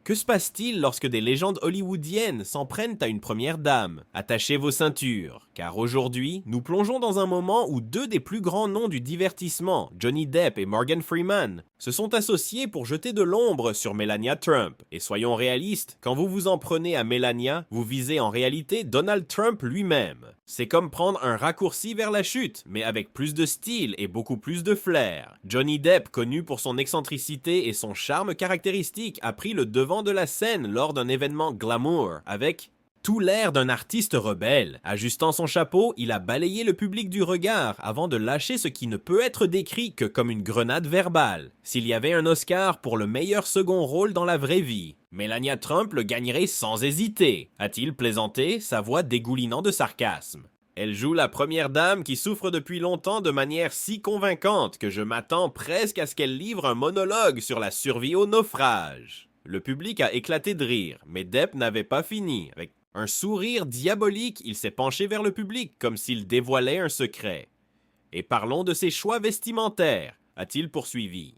Que se passe-t-il lorsque des légendes hollywoodiennes s'en prennent à une première dame? Attachez vos ceintures, car aujourd'hui, nous plongeons dans un moment où deux des plus grands noms du divertissement, Johnny Depp et Morgan Freeman, se sont associés pour jeter de l'ombre sur Melania Trump. Et soyons réalistes, quand vous vous en prenez à Melania, vous visez en réalité Donald Trump lui-même. C'est comme prendre un raccourci vers la chute, mais avec plus de style et beaucoup plus de flair. Johnny Depp, connu pour son excentricité et son charme caractéristique, a pris le devant de la scène lors d'un événement glamour, avec tout l'air d'un artiste rebelle. Ajustant son chapeau, il a balayé le public du regard avant de lâcher ce qui ne peut être décrit que comme une grenade verbale. S'il y avait un Oscar pour le meilleur second rôle dans la vraie vie, Melania Trump le gagnerait sans hésiter, a-t-il plaisanté, sa voix dégoulinant de sarcasme. Elle joue la première dame qui souffre depuis longtemps de manière si convaincante que je m'attends presque à ce qu'elle livre un monologue sur la survie au naufrage. Le public a éclaté de rire, mais Depp n'avait pas fini. Avec un sourire diabolique, il s'est penché vers le public comme s'il dévoilait un secret. Et parlons de ses choix vestimentaires, a-t-il poursuivi.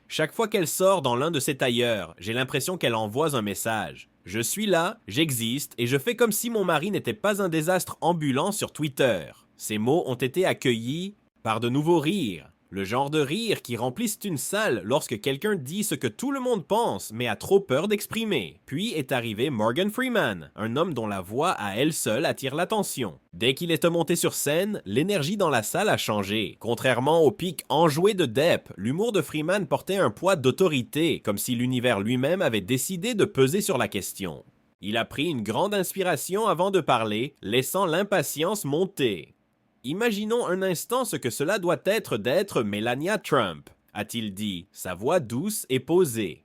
Chaque fois qu'elle sort dans l'un de ses tailleurs, j'ai l'impression qu'elle envoie un message. Je suis là, j'existe, et je fais comme si mon mari n'était pas un désastre ambulant sur Twitter. Ces mots ont été accueillis par de nouveaux rires. Le genre de rire qui remplissent une salle lorsque quelqu'un dit ce que tout le monde pense mais a trop peur d'exprimer. Puis est arrivé Morgan Freeman, un homme dont la voix à elle seule attire l'attention. Dès qu'il est monté sur scène, l'énergie dans la salle a changé. Contrairement au pic enjoué de Depp, l'humour de Freeman portait un poids d'autorité, comme si l'univers lui-même avait décidé de peser sur la question. Il a pris une grande inspiration avant de parler, laissant l'impatience monter. Imaginons un instant ce que cela doit être d'être Melania Trump, a-t-il dit, sa voix douce et posée.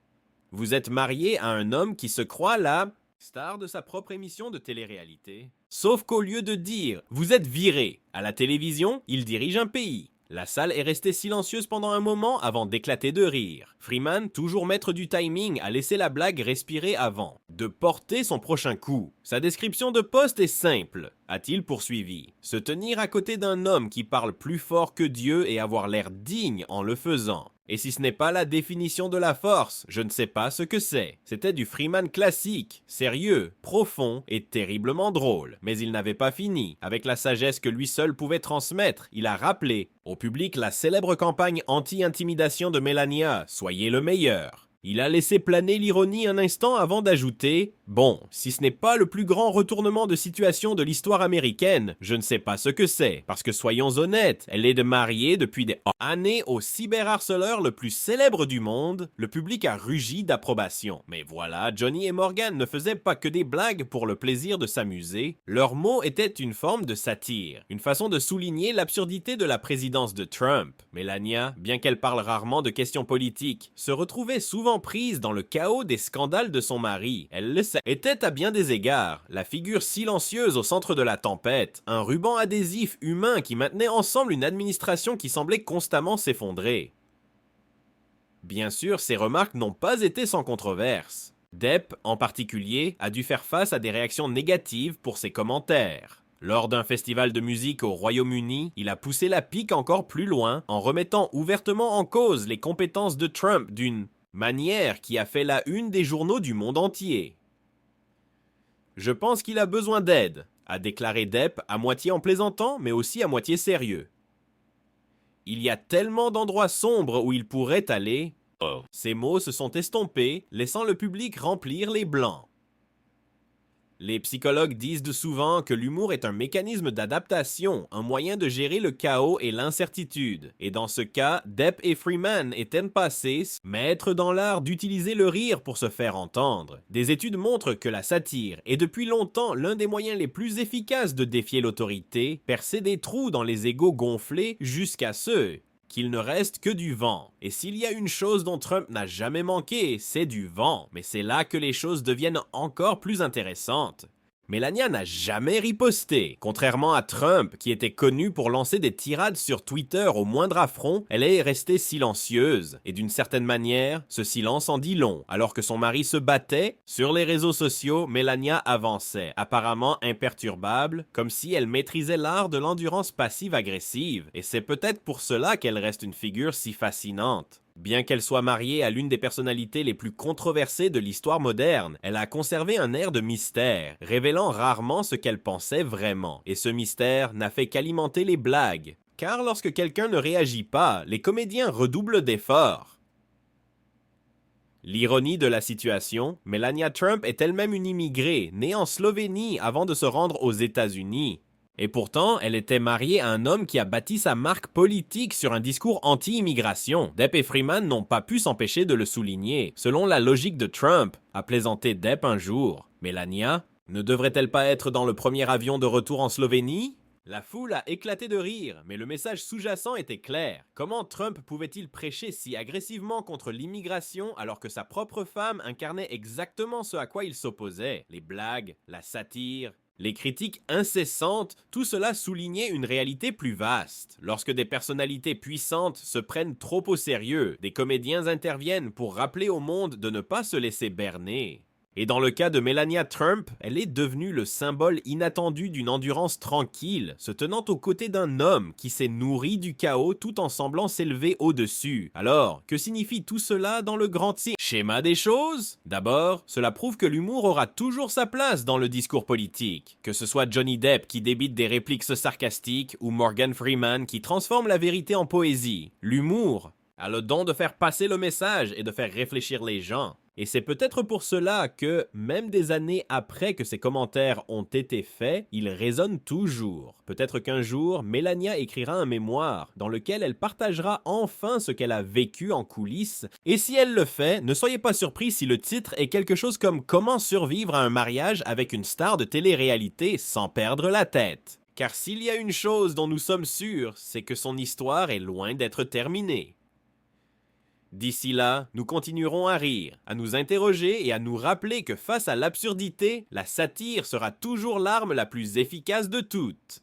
Vous êtes marié à un homme qui se croit la star de sa propre émission de télé-réalité. Sauf qu'au lieu de dire « vous êtes viré » à la télévision, il dirige un pays. La salle est restée silencieuse pendant un moment avant d'éclater de rire. Freeman, toujours maître du timing, a laissé la blague respirer avant de porter son prochain coup. Sa description de poste est simple, a-t-il poursuivi. Se tenir à côté d'un homme qui parle plus fort que Dieu et avoir l'air digne en le faisant. Et si ce n'est pas la définition de la force, je ne sais pas ce que c'est. C'était du Freeman classique, sérieux, profond et terriblement drôle. Mais il n'avait pas fini. Avec la sagesse que lui seul pouvait transmettre, il a rappelé au public la célèbre campagne anti-intimidation de Melania, soyez le meilleur. Il a laissé planer l'ironie un instant avant d'ajouter « Bon, si ce n'est pas le plus grand retournement de situation de l'histoire américaine, je ne sais pas ce que c'est. Parce que soyons honnêtes, elle est mariée depuis des années au cyberharceleur le plus célèbre du monde. Le public a rugi d'approbation. Mais voilà, Johnny et Morgan ne faisaient pas que des blagues pour le plaisir de s'amuser. Leurs mots étaient une forme de satire, une façon de souligner l'absurdité de la présidence de Trump. Melania, bien qu'elle parle rarement de questions politiques, se retrouvait souvent prise dans le chaos des scandales de son mari. Elle le sait. Était à bien des égards la figure silencieuse au centre de la tempête, un ruban adhésif humain qui maintenait ensemble une administration qui semblait constamment s'effondrer. Bien sûr, ces remarques n'ont pas été sans controverse. Depp, en particulier, a dû faire face à des réactions négatives pour ses commentaires. Lors d'un festival de musique au Royaume-Uni, il a poussé la pique encore plus loin en remettant ouvertement en cause les compétences de Trump d'une manière qui a fait la une des journaux du monde entier. Je pense qu'il a besoin d'aide, a déclaré Depp à moitié en plaisantant, mais aussi à moitié sérieux. Il y a tellement d'endroits sombres où il pourrait aller. Ces mots se sont estompés, laissant le public remplir les blancs. Les psychologues disent souvent que l'humour est un mécanisme d'adaptation, un moyen de gérer le chaos et l'incertitude. Et dans ce cas, Depp et Freeman étaient passés maîtres dans l'art d'utiliser le rire pour se faire entendre. Des études montrent que la satire est depuis longtemps l'un des moyens les plus efficaces de défier l'autorité, percer des trous dans les égos gonflés jusqu'à ceux qu'il ne reste que du vent. Et s'il y a une chose dont Trump n'a jamais manqué, c'est du vent. Mais c'est là que les choses deviennent encore plus intéressantes. Melania n'a jamais riposté. Contrairement à Trump, qui était connu pour lancer des tirades sur Twitter au moindre affront, elle est restée silencieuse. Et d'une certaine manière, ce silence en dit long. Alors que son mari se battait, sur les réseaux sociaux, Melania avançait, apparemment imperturbable, comme si elle maîtrisait l'art de l'endurance passive-agressive. Et c'est peut-être pour cela qu'elle reste une figure si fascinante. Bien qu'elle soit mariée à l'une des personnalités les plus controversées de l'histoire moderne, elle a conservé un air de mystère, révélant rarement ce qu'elle pensait vraiment. Et ce mystère n'a fait qu'alimenter les blagues. Car lorsque quelqu'un ne réagit pas, les comédiens redoublent d'efforts. L'ironie de la situation, Melania Trump est elle-même une immigrée, née en Slovénie avant de se rendre aux États-Unis. Et pourtant, elle était mariée à un homme qui a bâti sa marque politique sur un discours anti-immigration. Depp et Freeman n'ont pas pu s'empêcher de le souligner. Selon la logique de Trump, a plaisanté Depp un jour. Melania ne devrait-elle pas être dans le premier avion de retour en Slovénie? La foule a éclaté de rire, mais le message sous-jacent était clair. Comment Trump pouvait-il prêcher si agressivement contre l'immigration alors que sa propre femme incarnait exactement ce à quoi il s'opposait? Les blagues, la satire, les critiques incessantes, tout cela soulignait une réalité plus vaste. Lorsque des personnalités puissantes se prennent trop au sérieux, des comédiens interviennent pour rappeler au monde de ne pas se laisser berner. Et dans le cas de Melania Trump, elle est devenue le symbole inattendu d'une endurance tranquille, se tenant aux côtés d'un homme qui s'est nourri du chaos tout en semblant s'élever au-dessus. Alors, que signifie tout cela dans le grand schéma des choses? D'abord, cela prouve que l'humour aura toujours sa place dans le discours politique. Que ce soit Johnny Depp qui débite des répliques sarcastiques ou Morgan Freeman qui transforme la vérité en poésie. L'humour a le don de faire passer le message et de faire réfléchir les gens. Et c'est peut-être pour cela que, même des années après que ces commentaires ont été faits, ils résonnent toujours. Peut-être qu'un jour, Melania écrira un mémoire dans lequel elle partagera enfin ce qu'elle a vécu en coulisses. Et si elle le fait, ne soyez pas surpris si le titre est quelque chose comme « Comment survivre à un mariage avec une star de télé-réalité sans perdre la tête ». Car s'il y a une chose dont nous sommes sûrs, c'est que son histoire est loin d'être terminée. D'ici là, nous continuerons à rire, à nous interroger et à nous rappeler que face à l'absurdité, la satire sera toujours l'arme la plus efficace de toutes.